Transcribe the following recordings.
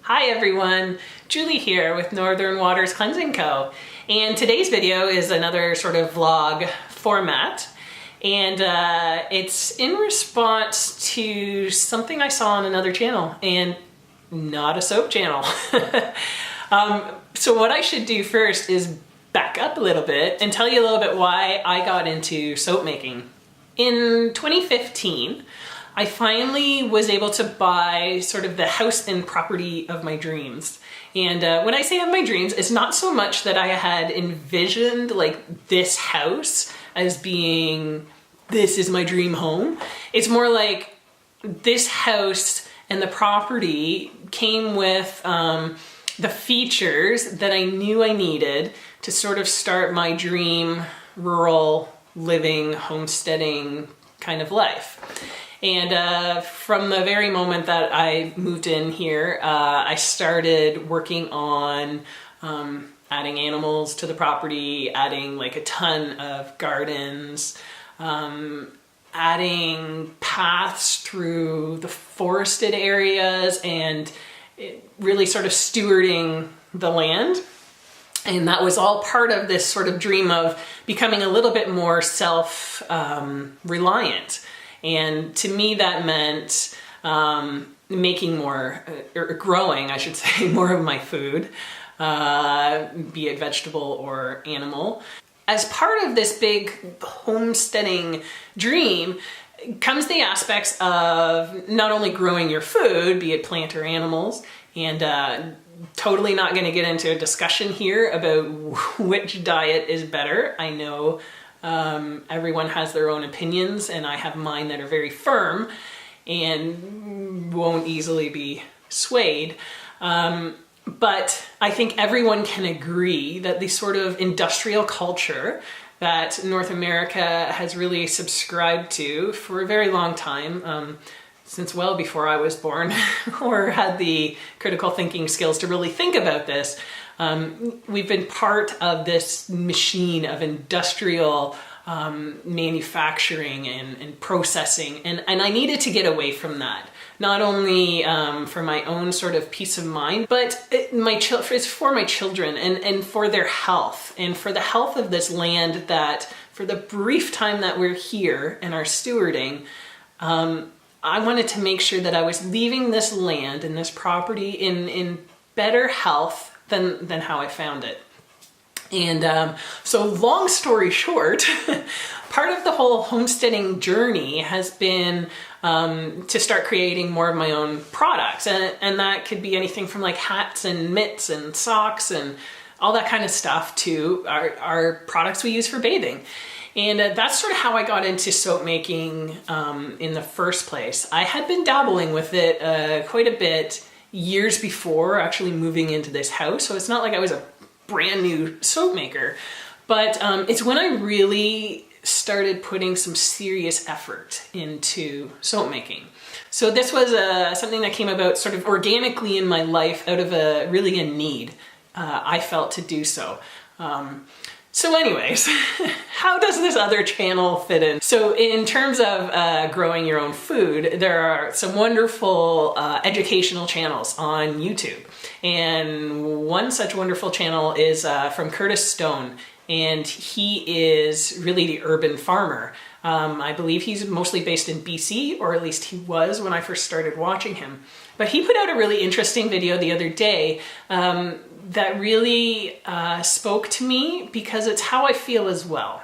Hi everyone, Julie here with Northern Waters Cleansing Co. And today's video is another sort of vlog format. And it's in response to something I saw on another channel, and not a soap channel. So what I should do first is back up a little bit and tell you a little bit why I got into soap making. In 2015, I finally was able to buy sort of the house and property of my dreams. And when I say of my dreams, it's not so much that I had envisioned like this house as being, this is my dream home. It's more like this house and the property came with the features that I knew I needed to sort of start my dream rural living, homesteading kind of life. And from the very moment that I moved in here, I started working on adding animals to the property, adding like a ton of gardens, adding paths through the forested areas, and really sort of stewarding the land. And that was all part of this sort of dream of becoming a little bit more self-reliant. And to me, that meant making more, or growing, I should say, more of my food, be it vegetable or animal. As part of this big homesteading dream comes the aspects of not only growing your food, be it plant or animals, and totally not going to get into a discussion here about which diet is better. I know everyone has their own opinions, and I have mine that are very firm and won't easily be swayed. But I think everyone can agree that the sort of industrial culture that North America has really subscribed to for a very long time, since well before I was born or had the critical thinking skills to really think about this, we've been part of this machine of industrial manufacturing and processing, and I needed to get away from that. Not only for my own sort of peace of mind, but it's for my children and for their health, and for the health of this land that for the brief time that we're here and are stewarding, I wanted to make sure that I was leaving this land and this property in better health than how I found it. And so long story short, part of the whole homesteading journey has been to start creating more of my own products. And that could be anything from like hats and mitts and socks and all that kind of stuff to our products we use for bathing. And that's sort of how I got into soap making in the first place. I had been dabbling with it quite a bit years before actually moving into this house. So it's not like I was a brand new soap maker, but it's when I really started putting some serious effort into soap making. So this was something that came about sort of organically in my life out of really a need I felt to do so. So anyways, how does this other channel fit in? So in terms of growing your own food, there are some wonderful educational channels on YouTube. And one such wonderful channel is from Curtis Stone, and he is really the urban farmer. I believe he's mostly based in BC, or at least he was when I first started watching him. But he put out a really interesting video the other day that really spoke to me because it's how I feel as well.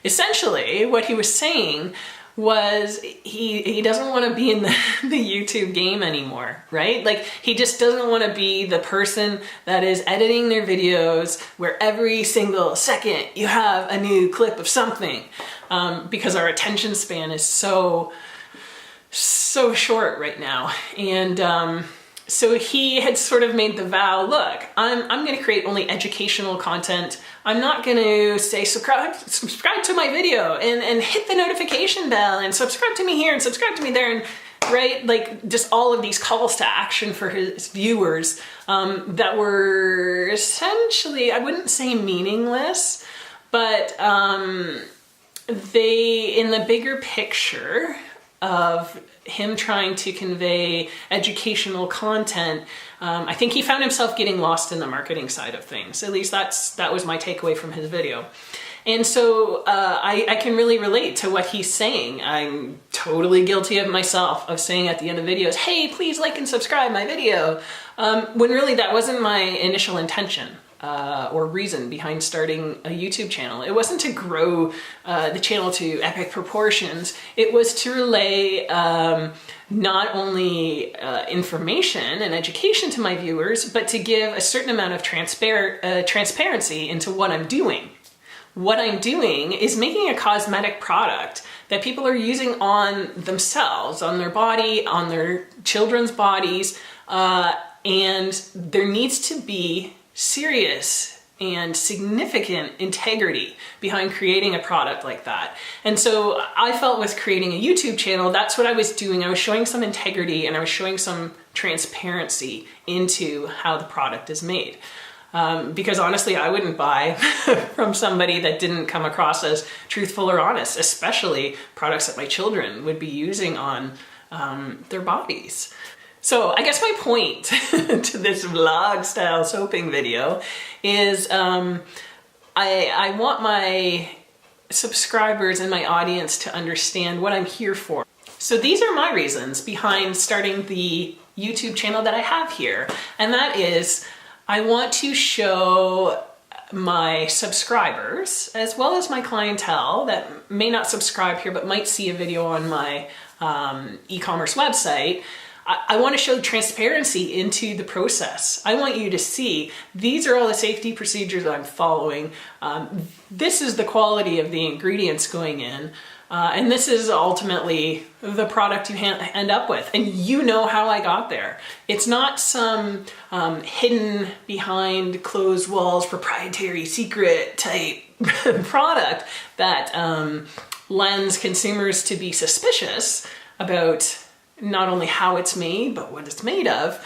Essentially, what he was saying was he doesn't want to be in the YouTube game anymore, right? Like, he just doesn't want to be the person that is editing their videos where every single second you have a new clip of something, because our attention span is so short right now. And so he had sort of made the vow, look, I'm going to create only educational content. I'm not going to say subscribe to my video and hit the notification bell and subscribe to me here and subscribe to me there, and right, like just all of these calls to action for his viewers that were essentially, I wouldn't say meaningless, but they, in the bigger picture, of him trying to convey educational content, I think he found himself getting lost in the marketing side of things. At least that was my takeaway from his video. And so I can really relate to what he's saying. I'm totally guilty of myself of saying at the end of videos, hey, please like and subscribe my video, when really that wasn't my initial intention. Or reason behind starting a YouTube channel. It wasn't to grow the channel to epic proportions. It was to relay not only information and education to my viewers, but to give a certain amount of transparency into what I'm doing. What I'm doing is making a cosmetic product that people are using on themselves, on their body, on their children's bodies, and there needs to be serious and significant integrity behind creating a product like that. And so I felt with creating a YouTube channel, that's what I was doing. I was showing some integrity and I was showing some transparency into how the product is made. Because honestly, I wouldn't buy from somebody that didn't come across as truthful or honest, especially products that my children would be using on their bodies. So I guess my point to this vlog style soaping video is I want my subscribers and my audience to understand what I'm here for. So these are my reasons behind starting the YouTube channel that I have here. And that is, I want to show my subscribers, as well as my clientele that may not subscribe here but might see a video on my e-commerce website, I want to show transparency into the process. I want you to see these are all the safety procedures I'm following. This is the quality of the ingredients going in. And this is ultimately the product you end up with. And you know how I got there. It's not some hidden behind closed walls, proprietary secret type product that lends consumers to be suspicious about not only how it's made, but what it's made of.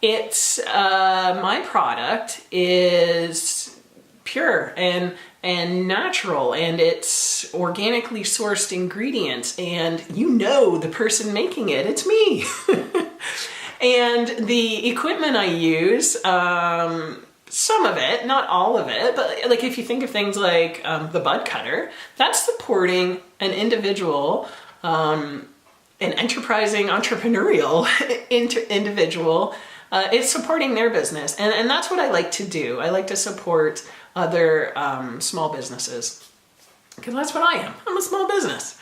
It's, my product is pure and natural, and it's organically sourced ingredients, and you know the person making it, it's me. And the equipment I use, some of it, not all of it, but like if you think of things like the bud cutter, that's supporting an individual, an enterprising, entrepreneurial individual. It's supporting their business. And that's what I like to do. I like to support other small businesses. Because that's what I am. I'm a small business.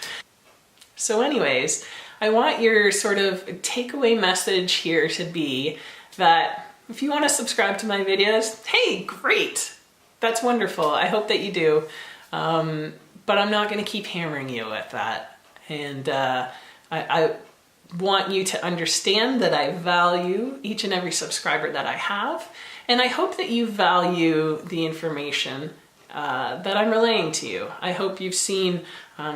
So anyways, I want your sort of takeaway message here to be that if you want to subscribe to my videos, hey, great. That's wonderful. I hope that you do. But I'm not going to keep hammering you at that. And I want you to understand that I value each and every subscriber that I have, and I hope that you value the information that I'm relaying to you. I hope you've seen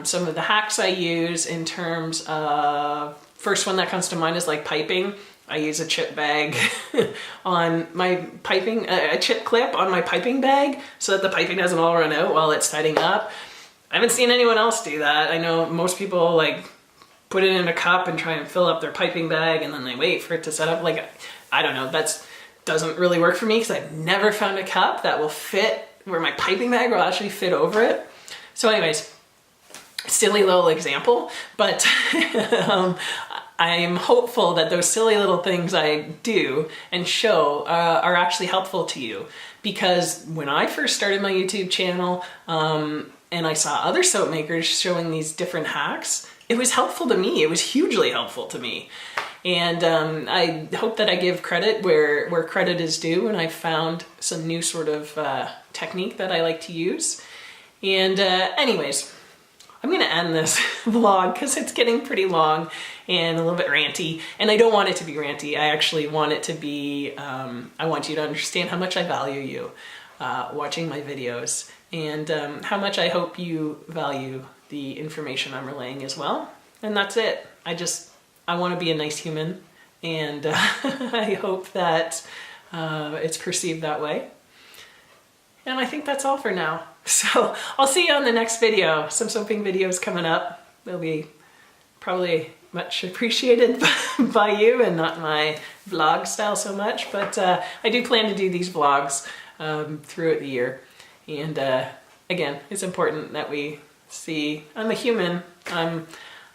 some of the hacks I use in terms of, first one that comes to mind is like piping. I use a chip bag on my piping, a chip clip on my piping bag so that the piping doesn't all run out while it's setting up. I haven't seen anyone else do that. I know most people like put it in a cup and try and fill up their piping bag and then they wait for it to set up. Like, I don't know, that doesn't really work for me because I've never found a cup that will fit where my piping bag will actually fit over it. So anyways, silly little example, but I'm hopeful that those silly little things I do and show are actually helpful to you. Because when I first started my YouTube channel and I saw other soap makers showing these different hacks, it was helpful to me. It was hugely helpful to me. And I hope that I give credit where credit is due, and I found some new sort of technique that I like to use. And anyways, I'm gonna end this vlog because it's getting pretty long and a little bit ranty, and I don't want it to be ranty. I actually want it to be, I want you to understand how much I value you watching my videos, and how much I hope you value the information I'm relaying as well. And that's it. I want to be a nice human, and I hope that it's perceived that way. And I think that's all for now. So I'll see you on the next video. Some soaping videos coming up. They'll be probably much appreciated by you and not my vlog style so much, but I do plan to do these vlogs throughout the year. And again, it's important that we see I'm a human. I'm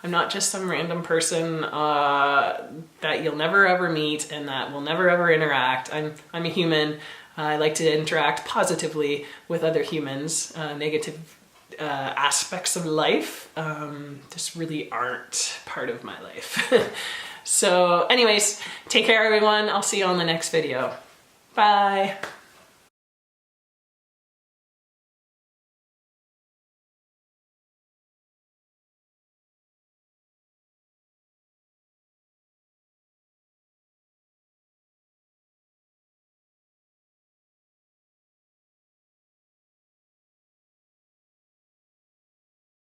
not just some random person that you'll never ever meet and that will never ever interact. I'm a human. I like to interact positively with other humans. Negative aspects of life just really aren't part of my life. So anyways, take care everyone. I'll see you on the next video. Bye.